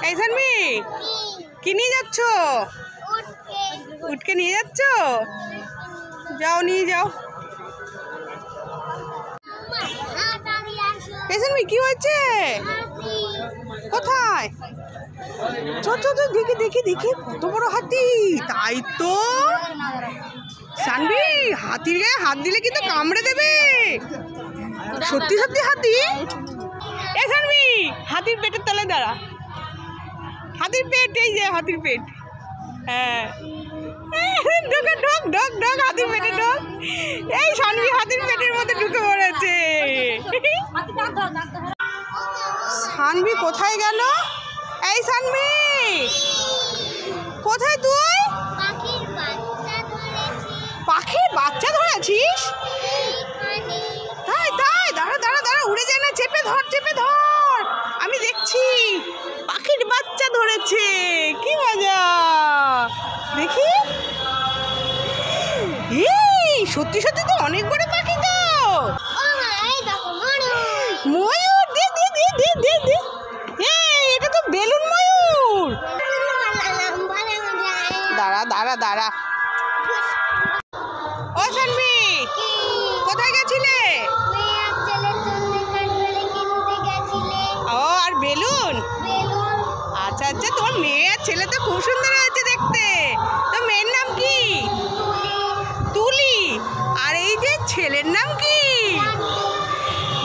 এই সানভি, কি নিয়ে যাচ্ছ? উটকে নিয়ে যাচ্ছ? যাও, নিয়ে যাও। এই সানভি, কি হয়েছে? কোথায়? দেখি দেখি দেখি, কত বড় হাতি! তাই তো সানভি, হাতির গায়ে হাত দিলে কিন্তু কামড়ে দেবে। সত্যি সত্যি হাতি? এই সানভি, হাতির পেটের তলে দাঁড়া। হাতির পেট, এই যে হাতির পেট। হ্যাঁ, ঢোক ঢোক ঢোক ঢোক, হাতির পেটে ঢোক। এই সানভি হাতির পেটের মধ্যে ঢুকে পড়েছে। সানভি কোথায় গেল? এই সানভি, কোথায় তুই? পাখির বাচ্চা ধরেছিস? তাই তাই, দাঁড়া দাঁড়া দাঁড়া, উড়ে যায় না, চেপে ধর চেপে ধর। আমি দেখছি পাখির বাচ্চা ধরেছে, কি মজা! দেখি, এই সত্যি সত্যি তো অনেক বড় পাখি তো। ময়ূর, দে দে দে দে দে দে। এই, এটা তো বেলুন ময়ূর। দাঁড়া দাঁড়া দাঁড়া। ও সানভি, কোথায় গেছিলে? ও, আর বেলুন? আচ্ছা আচ্ছা, তোমার মেয়ে আর ছেলে তো খুব সুন্দর হয়েছে দেখতে। তো মেয়ের নাম কি? তুলি। আর এই যে ছেলের নাম কি?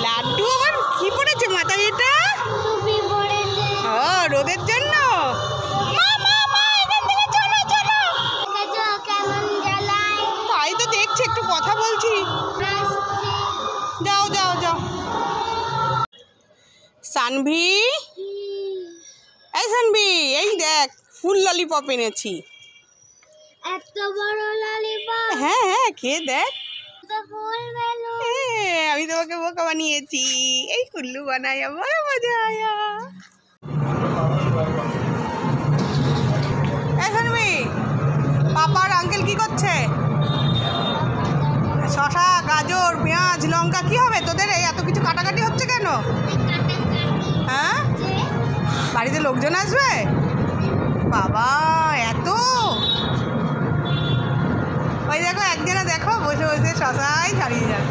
লাড্ডু। আবার কি পড়েছে মাথায় এটা? ও, রোদের জন্য। তাই তো দেখছি, একটু কথা বলছি। যাও যাও যাও। সানভি, এই সানভি, এই দেখ ফুল ললিপপ এনেছি। এত বড় ললিপপ? হ্যাঁ হ্যাঁ, খেয়ে দেখ। আমি তোমাকে বোকা বানিয়েছি। এই কুল্লু বানায়া, বড় মজা আয়া। এই সানভি, পাপা আর আঙ্কেল কি করছে? শসা, গাজর, পেঁয়াজ, লঙ্কা, কি হবে তোদের? এই এত কিছু কাটাকাটি হচ্ছে কেন? হ্যাঁ, বাড়িতে লোকজন আসবে? বাবা, এত! ওই দেখো, একজনে দেখো বসে বসে শসাই ছাড়িয়ে যাবে।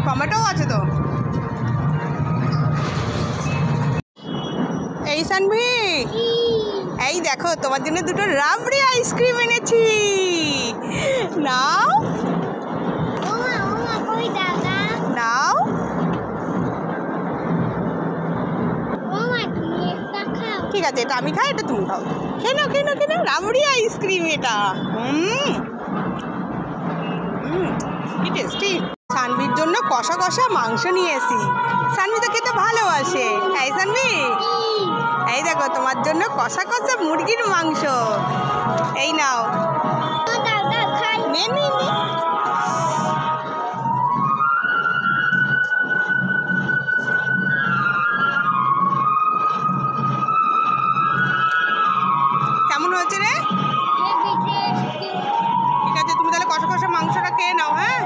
টমেটোও আছে তো। এই সানভি, এই দেখো তোমার জন্য দুটো রাবড়ি আইসক্রিম এনেছি, নাও নাও। ঠিক আছে, এটা আমি খাই, এটা তুমি খাও। কেন কেন কেন, রাবড়ি আইসক্রিম এটা। কি টেস্টি। সানভির জন্য কষা কষা মাংস নিয়ে এসি। সানভি তো খেতে ভালোবাসে। এই সানভি, এই দেখো তোমার জন্য কষা কষা মুরগির মাংস। এই নাও, নে নে নে। কেমন হয়েছে রে? ঠিক আছে, তুমি তাহলে কষা কষা মাংসটা খেয়ে নাও। হ্যাঁ।